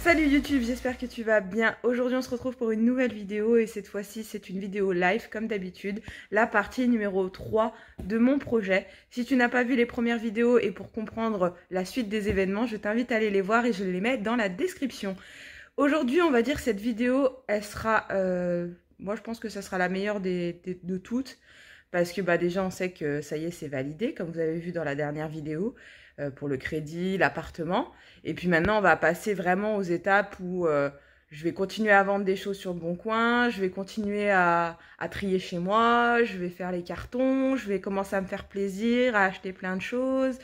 Salut YouTube, j'espère que tu vas bien. Aujourd'hui on se retrouve pour une nouvelle vidéo et cette fois-ci c'est une vidéo live comme d'habitude, la partie numéro 3 de mon projet. Si tu n'as pas vu les premières vidéos et pour comprendre la suite des événements, je t'invite à aller les voir et je les mets dans la description. Aujourd'hui on va dire cette vidéo, elle sera, moi je pense que ça sera la meilleure de toutes. Parce que déjà on sait que ça y est c'est validé comme vous avez vu dans la dernière vidéo pour le crédit, l'appartement. Et puis maintenant on va passer vraiment aux étapes où je vais continuer à vendre des choses sur le Bon Coin, je vais continuer à trier chez moi, je vais faire les cartons, je vais commencer à me faire plaisir, à acheter plein de choses.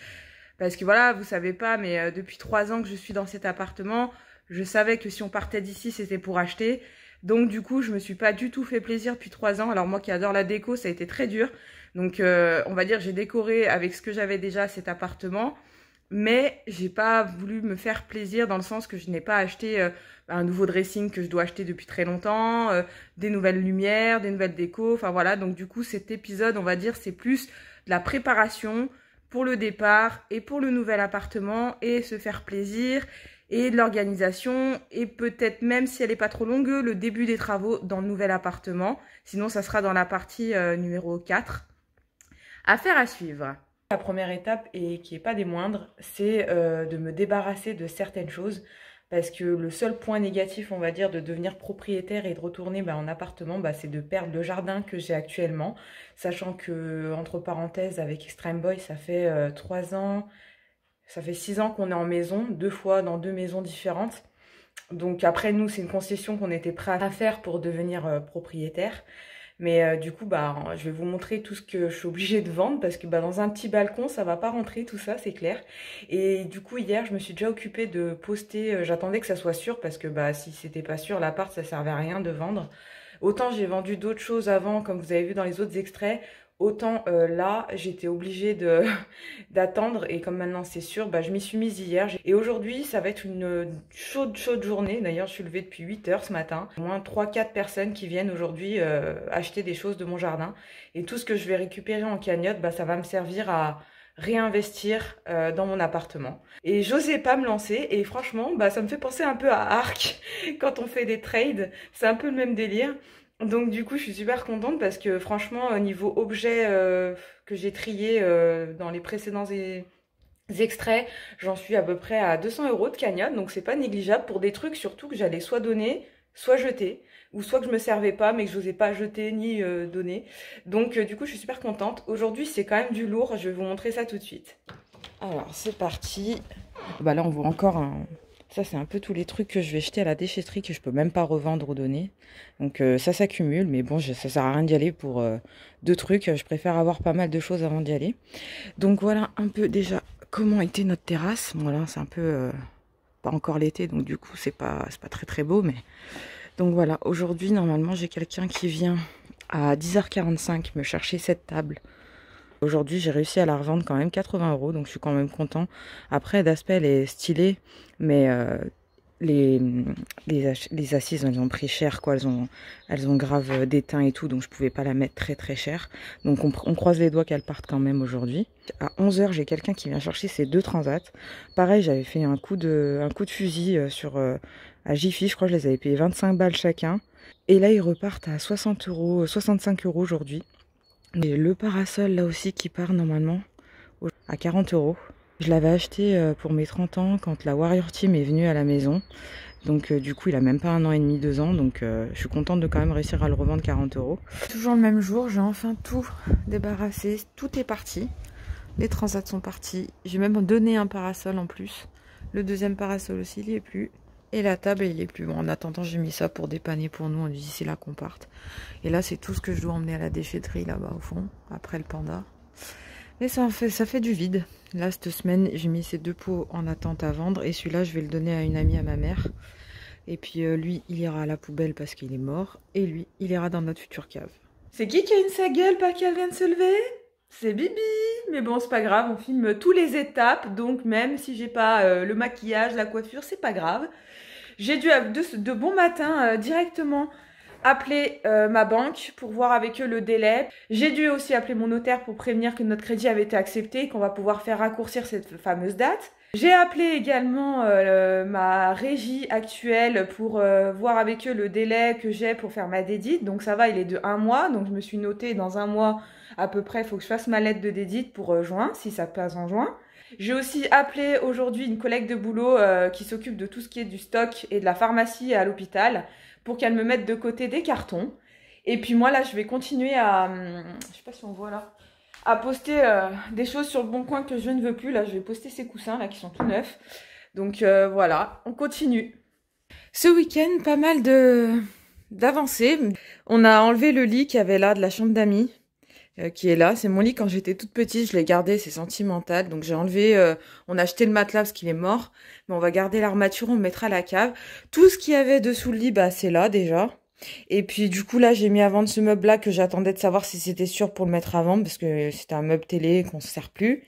Parce que voilà, vous savez pas, mais depuis 3 ans que je suis dans cet appartement, je savais que si on partait d'ici c'était pour acheter. Donc du coup, je me suis pas du tout fait plaisir depuis 3 ans. Alors moi qui adore la déco, ça a été très dur. Donc on va dire j'ai décoré avec ce que j'avais déjà cet appartement. Mais j'ai pas voulu me faire plaisir dans le sens que je n'ai pas acheté un nouveau dressing que je dois acheter depuis très longtemps, des nouvelles lumières, des nouvelles décos. Enfin voilà, donc du coup cet épisode, on va dire, c'est plus de la préparation pour le départ et pour le nouvel appartement et se faire plaisir. Et de l'organisation, et peut-être même si elle n'est pas trop longue, le début des travaux dans le nouvel appartement. Sinon, ça sera dans la partie numéro 4. Affaire à suivre. La première étape, et qui n'est pas des moindres, c'est de me débarrasser de certaines choses. Parce que le seul point négatif, on va dire, de devenir propriétaire et de retourner en appartement, c'est de perdre le jardin que j'ai actuellement. Sachant que, entre parenthèses, avec Extreme Boy, ça fait 3 ans... Ça fait 6 ans qu'on est en maison, 2 fois dans 2 maisons différentes. Donc après, nous, c'est une concession qu'on était prêt à faire pour devenir propriétaire. Mais du coup, je vais vous montrer tout ce que je suis obligée de vendre parce que dans un petit balcon, ça va pas rentrer tout ça, c'est clair. Et du coup, hier, je me suis déjà occupée de poster. J'attendais que ça soit sûr parce que si c'était pas sûr, l'appart, ça servait à rien de vendre. Autant j'ai vendu d'autres choses avant, comme vous avez vu dans les autres extraits. Autant là, j'étais obligée d'attendre et comme maintenant c'est sûr, je m'y suis mise hier. Et aujourd'hui, ça va être une chaude journée. D'ailleurs, je suis levée depuis 8 h ce matin. Au moins 3-4 personnes qui viennent aujourd'hui acheter des choses de mon jardin. Et tout ce que je vais récupérer en cagnotte, ça va me servir à réinvestir dans mon appartement. Et j'osais pas me lancer et franchement, ça me fait penser un peu à Arc quand on fait des trades. C'est un peu le même délire. Donc du coup, je suis super contente parce que franchement, au niveau objet que j'ai trié dans les précédents extraits, j'en suis à peu près à 200 € de cagnotte. Donc c'est pas négligeable pour des trucs surtout que j'allais soit donner, soit jeter. Ou soit que je me servais pas mais que j'osais pas jeter ni donner. Donc du coup, je suis super contente. Aujourd'hui, c'est quand même du lourd. Je vais vous montrer ça tout de suite. Alors, c'est parti. Là, on voit encore un... Ça, c'est un peu tous les trucs que je vais jeter à la déchetterie que je peux même pas revendre ou donner. Donc ça s'accumule, mais bon, ça sert à rien d'y aller pour 2 trucs. Je préfère avoir pas mal de choses avant d'y aller. Donc voilà un peu déjà comment était notre terrasse. Bon là, c'est un peu pas encore l'été, donc du coup, c'est pas très très beau. Mais donc voilà, aujourd'hui, normalement, j'ai quelqu'un qui vient à 10h45 me chercher cette table. Aujourd'hui, j'ai réussi à la revendre quand même 80 €, donc je suis quand même content. Après, d'aspect, elle est stylée, mais les assises, elles ont pris cher, quoi. Elles ont grave déteint et tout, donc je pouvais pas la mettre très très cher. Donc on croise les doigts qu'elle parte quand même aujourd'hui. À 11 h, j'ai quelqu'un qui vient chercher ces 2 transats. Pareil, j'avais fait un coup de fusil à Jiffy, je crois que je les avais payés 25 balles chacun. Et là, ils repartent à 60 €, 65 € aujourd'hui. Et le parasol là aussi qui part normalement à 40 €. Je l'avais acheté pour mes 30 ans quand la Warrior Team est venue à la maison. Donc du coup il a même pas 1 an et demi, 2 ans. Donc je suis contente de quand même réussir à le revendre 40 €. Toujours le même jour, j'ai enfin tout débarrassé. Tout est parti. Les transats sont partis. J'ai même donné un parasol en plus. Le deuxième parasol aussi il n'y est plus. Et la table, il est plus bon. En attendant, j'ai mis ça pour dépanner pour nous. On dit d'ici là qu'on parte. Et là, c'est tout ce que je dois emmener à la déchetterie là-bas au fond, après le panda. Mais ça fait du vide. Là, cette semaine, j'ai mis ces 2 pots en attente à vendre. Et celui-là, je vais le donner à une amie à ma mère. Et puis lui, il ira à la poubelle parce qu'il est mort. Et lui, il ira dans notre future cave. C'est qui a une sa gueule pas qu'elle vient de se lever? C'est Bibi. Mais bon, c'est pas grave. On filme tous les étapes. Donc même si j'ai pas le maquillage, la coiffure, c'est pas grave. J'ai dû de bon matin directement appeler ma banque pour voir avec eux le délai. J'ai dû aussi appeler mon notaire pour prévenir que notre crédit avait été accepté et qu'on va pouvoir faire raccourcir cette fameuse date. J'ai appelé également ma régie actuelle pour voir avec eux le délai que j'ai pour faire ma dédite. Donc ça va, il est de 1 mois. Donc je me suis notée dans 1 mois à peu près, il faut que je fasse ma lettre de dédite pour juin, si ça passe en juin. J'ai aussi appelé aujourd'hui une collègue de boulot qui s'occupe de tout ce qui est du stock et de la pharmacie à l'hôpital pour qu'elle me mette de côté des cartons. Et puis moi là, je vais continuer à, je sais pas si on voit là, à poster des choses sur le Bon Coin que je ne veux plus. Là, je vais poster ces coussins là qui sont tout neufs. Donc voilà, on continue. Ce week-end, pas mal d'avancées. On a enlevé le lit qu'il y avait là de la chambre d'amis. Qui est là, c'est mon lit quand j'étais toute petite, je l'ai gardé, c'est sentimental, donc j'ai enlevé, on a acheté le matelas parce qu'il est mort, mais on va garder l'armature, on le mettra à la cave. Tout ce qu'il y avait dessous le lit, bah c'est là déjà. Et puis du coup là j'ai mis à vendre ce meuble là que j'attendais de savoir si c'était sûr pour le mettre à vendre parce que c'était un meuble télé qu'on se sert plus.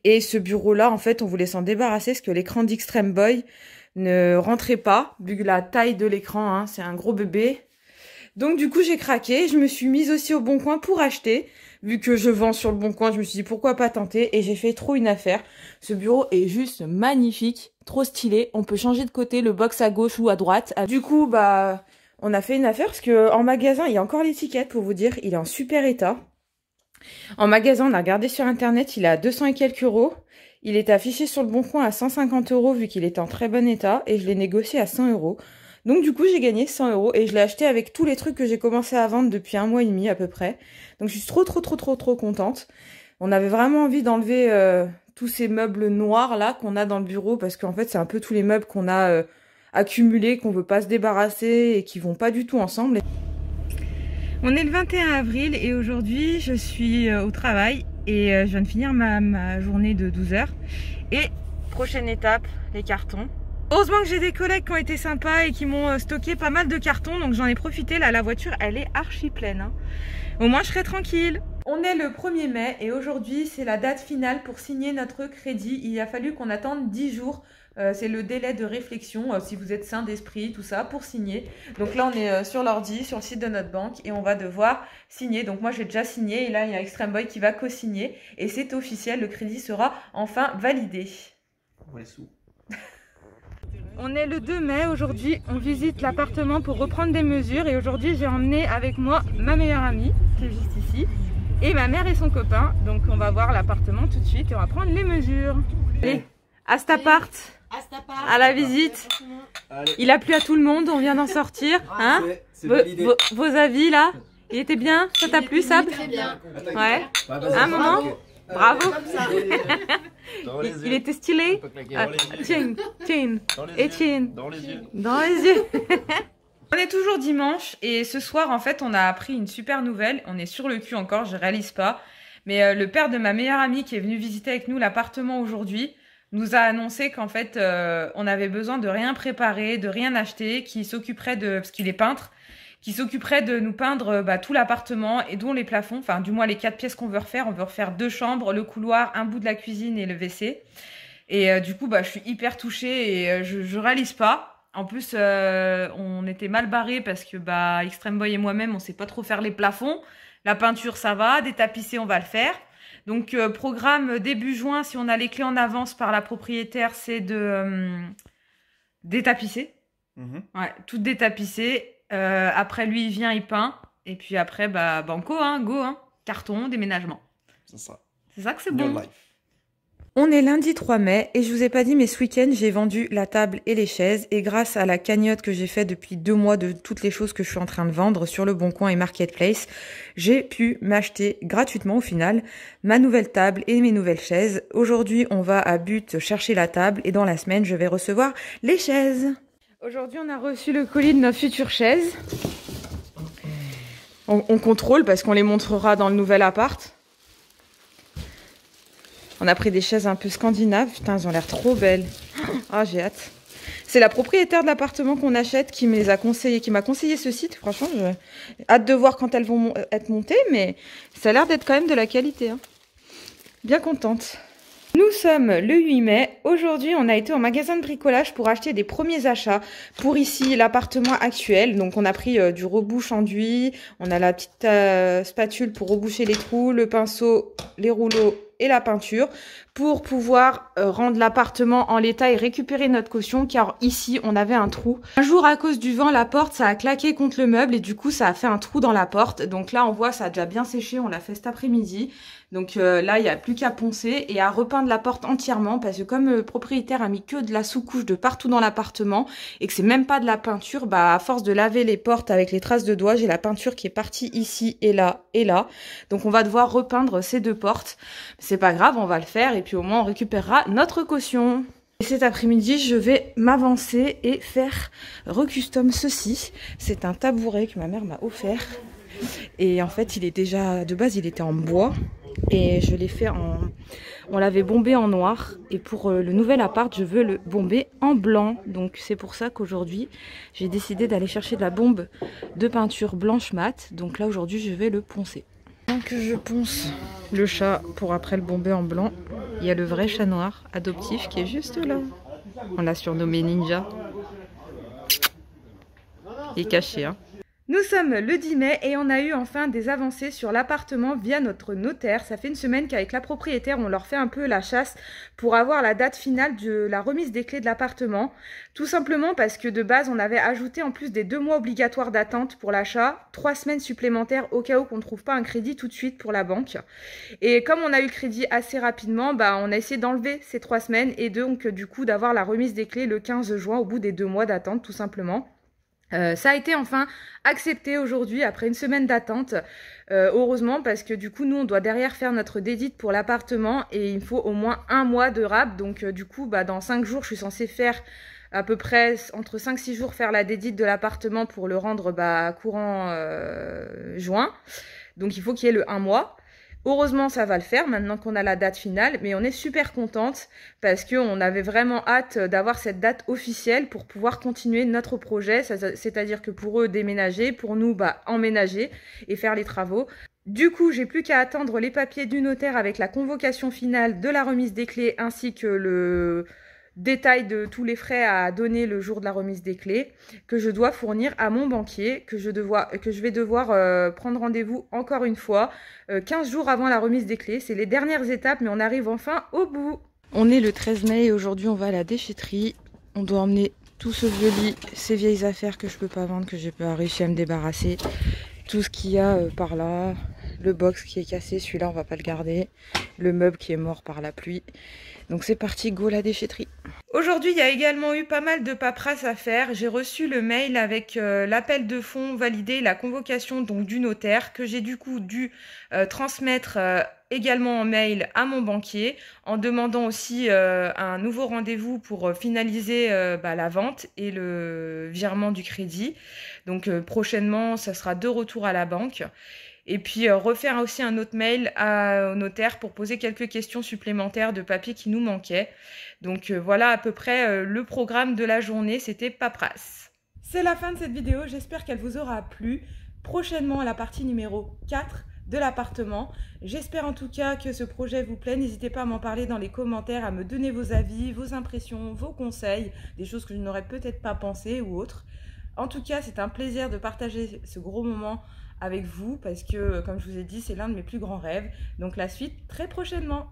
Et ce bureau là en fait on voulait s'en débarrasser parce que l'écran d'Extreme Boy ne rentrait pas vu la taille de l'écran, hein, c'est un gros bébé. Donc du coup j'ai craqué, je me suis mise aussi au Bon Coin pour acheter. Vu que je vends sur le Bon Coin, je me suis dit pourquoi pas tenter et j'ai fait trop une affaire. Ce bureau est juste magnifique, trop stylé. On peut changer de côté, le box à gauche ou à droite. Du coup, bah, on a fait une affaire parce que en magasin, il y a encore l'étiquette pour vous dire, il est en super état. En magasin, on a regardé sur internet, il est à 200 et quelques euros. Il est affiché sur le Bon Coin à 150 euros vu qu'il est en très bon état et je l'ai négocié à 100 euros. Donc du coup j'ai gagné 100 euros et je l'ai acheté avec tous les trucs que j'ai commencé à vendre depuis 1 mois et demi à peu près. Donc je suis trop contente. On avait vraiment envie d'enlever tous ces meubles noirs là qu'on a dans le bureau parce qu'en fait c'est un peu tous les meubles qu'on a accumulés, qu'on veut pas se débarrasser et qui vont pas du tout ensemble. On est le 21 avril et aujourd'hui je suis au travail et je viens de finir ma journée de 12 heures. Et prochaine étape, les cartons. Heureusement que j'ai des collègues qui ont été sympas et qui m'ont stocké pas mal de cartons, donc j'en ai profité. Là, la voiture, elle est archi pleine, hein. Au moins, je serai tranquille. On est le 1er mai et aujourd'hui, c'est la date finale pour signer notre crédit. Il a fallu qu'on attende 10 jours. C'est le délai de réflexion, si vous êtes sain d'esprit, tout ça, pour signer. Donc là, on est sur l'ordi, sur le site de notre banque et on va devoir signer. Donc moi, j'ai déjà signé et là, il y a Extreme Boy qui va co-signer. Et c'est officiel, le crédit sera enfin validé. Ouais, sous. On est le 2 mai, aujourd'hui on visite l'appartement pour reprendre des mesures et aujourd'hui j'ai emmené avec moi ma meilleure amie qui est juste ici et ma mère et son copain, donc on va voir l'appartement tout de suite et on va prendre les mesures. Allez, à cet appart, à la visite. Il a plu à tout le monde, on vient d'en sortir, hein. Vos avis là, il était bien, ça t'a plu Sab? Très bien. Ouais, un moment. Bravo. Il était stylé. Tiens. Et tiens. Dans les yeux. Dans les yeux. On est toujours dimanche et ce soir en fait on a appris une super nouvelle. On est sur le cul encore, je réalise pas. Mais le père de ma meilleure amie qui est venu visiter avec nous l'appartement aujourd'hui nous a annoncé qu'en fait on avait besoin de rien préparer, de rien acheter, qu'il s'occuperait de, parce qu'il est peintre, qui s'occuperait de nous peindre tout l'appartement et dont les plafonds, enfin du moins les 4 pièces qu'on veut refaire. On veut refaire 2 chambres, le couloir, un bout de la cuisine et le WC. Et du coup, je suis hyper touchée et je réalise pas. En plus, on était mal barrés parce que Extreme Boy et moi-même, on sait pas trop faire les plafonds. La peinture, ça va. Détapisser, on va le faire. Donc, programme début juin, si on a les clés en avance par la propriétaire, c'est de détapisser. Ouais, tout détapisser. Après lui il vient, il peint et puis après banco, hein, go, hein, carton, déménagement. C'est ça. C'est ça que c'est bon. On est lundi 3 mai et je vous ai pas dit mais ce week-end j'ai vendu la table et les chaises et grâce à la cagnotte que j'ai fait depuis 2 mois de toutes les choses que je suis en train de vendre sur le Bon Coin et Marketplace, j'ai pu m'acheter gratuitement au final ma nouvelle table et mes nouvelles chaises. Aujourd'hui on va à But chercher la table et dans la semaine je vais recevoir les chaises. Aujourd'hui, on a reçu le colis de notre future chaise. On contrôle parce qu'on les montrera dans le nouvel appart. On a pris des chaises un peu scandinaves. Putain, elles ont l'air trop belles. Ah, j'ai hâte. C'est la propriétaire de l'appartement qu'on achète qui me les a conseillé, qui m'a conseillé ce site. Franchement, j'ai hâte de voir quand elles vont être montées, mais ça a l'air d'être quand même de la qualité, hein. Bien contente. Nous sommes le 8 mai. Aujourd'hui, on a été au magasin de bricolage pour acheter des premiers achats pour ici, l'appartement actuel. Donc, on a pris du rebouche enduit. On a la petite spatule pour reboucher les trous, le pinceau, les rouleaux et la peinture pour pouvoir rendre l'appartement en l'état et récupérer notre caution, car ici on avait un trou. Un jour, à cause du vent, la porte ça a claqué contre le meuble et du coup ça a fait un trou dans la porte. Donc là on voit ça a déjà bien séché, on l'a fait cet après-midi. Donc là, il n'y a plus qu'à poncer et à repeindre la porte entièrement parce que comme le propriétaire a mis que de la sous-couche de partout dans l'appartement et que c'est même pas de la peinture, bah à force de laver les portes avec les traces de doigts, j'ai la peinture qui est partie ici et là et là. Donc on va devoir repeindre ces deux portes. C'est pas grave, on va le faire et puis au moins on récupérera notre caution. Et cet après-midi, je vais m'avancer et faire recustom ceci. C'est un tabouret que ma mère m'a offert. Et en fait, il est déjà, de base, il était en bois. Et je l'ai fait en... On l'avait bombé en noir. Et pour le nouvel appart, je veux le bomber en blanc. Donc c'est pour ça qu'aujourd'hui, j'ai décidé d'aller chercher de la bombe de peinture blanche mat. Donc là, aujourd'hui, je vais le poncer. Donc je ponce le chat pour après le bomber en blanc. Il y a le vrai chat noir adoptif qui est juste là. On l'a surnommé Ninja. Il est caché, hein. Nous sommes le 10 mai et on a eu enfin des avancées sur l'appartement via notre notaire. Ça fait une semaine qu'avec la propriétaire, on leur fait un peu la chasse pour avoir la date finale de la remise des clés de l'appartement. Tout simplement parce que de base, on avait ajouté en plus des 2 mois obligatoires d'attente pour l'achat, 3 semaines supplémentaires au cas où qu'on ne trouve pas un crédit tout de suite pour la banque. Et comme on a eu le crédit assez rapidement, bah, on a essayé d'enlever ces 3 semaines et donc du coup d'avoir la remise des clés le 15 juin au bout des 2 mois d'attente tout simplement. Ça a été enfin accepté aujourd'hui après une semaine d'attente, heureusement parce que du coup nous on doit derrière faire notre dédite pour l'appartement et il faut au moins 1 mois de RAB, donc du coup bah, dans 5 jours je suis censée faire à peu près entre 5-6 jours faire la dédite de l'appartement pour le rendre bah, courant juin, donc il faut qu'il y ait le 1 mois. Heureusement, ça va le faire maintenant qu'on a la date finale, mais on est super contente parce qu'on avait vraiment hâte d'avoir cette date officielle pour pouvoir continuer notre projet, c'est-à-dire que pour eux, déménager, pour nous, bah, emménager et faire les travaux. Du coup, j'ai plus qu'à attendre les papiers du notaire avec la convocation finale de la remise des clés ainsi que le détail de tous les frais à donner le jour de la remise des clés que je dois fournir à mon banquier, que je vais devoir prendre rendez-vous encore une fois 15 jours avant la remise des clés. C'est les dernières étapes, mais on arrive enfin au bout. On est le 13 mai et aujourd'hui on va à la déchetterie. On doit emmener tout ce vieux lit, ces vieilles affaires que je peux pas vendre, que j'ai pas réussi à me débarrasser. Tout ce qu'il y a par là, le box qui est cassé, celui-là on va pas le garder, le meuble qui est mort par la pluie. Donc c'est parti, go la déchetterie. Aujourd'hui, il y a également eu pas mal de paperasse à faire. J'ai reçu le mail avec l'appel de fonds validé, la convocation donc du notaire que j'ai du coup dû transmettre également en mail à mon banquier en demandant aussi un nouveau rendez-vous pour finaliser la vente et le virement du crédit. Donc prochainement, ça sera de retour à la banque. Et puis refaire aussi un autre mail au notaire pour poser quelques questions supplémentaires de papier qui nous manquaient. Donc voilà à peu près le programme de la journée, c'était paperasse. C'est la fin de cette vidéo, j'espère qu'elle vous aura plu. Prochainement à la partie numéro 4 de l'appartement. J'espère en tout cas que ce projet vous plaît. N'hésitez pas à m'en parler dans les commentaires, à me donner vos avis, vos impressions, vos conseils, des choses que je n'aurais peut-être pas pensé ou autres. En tout cas, c'est un plaisir de partager ce gros moment avec vous parce que, comme je vous ai dit, c'est l'un de mes plus grands rêves. Donc la suite très prochainement.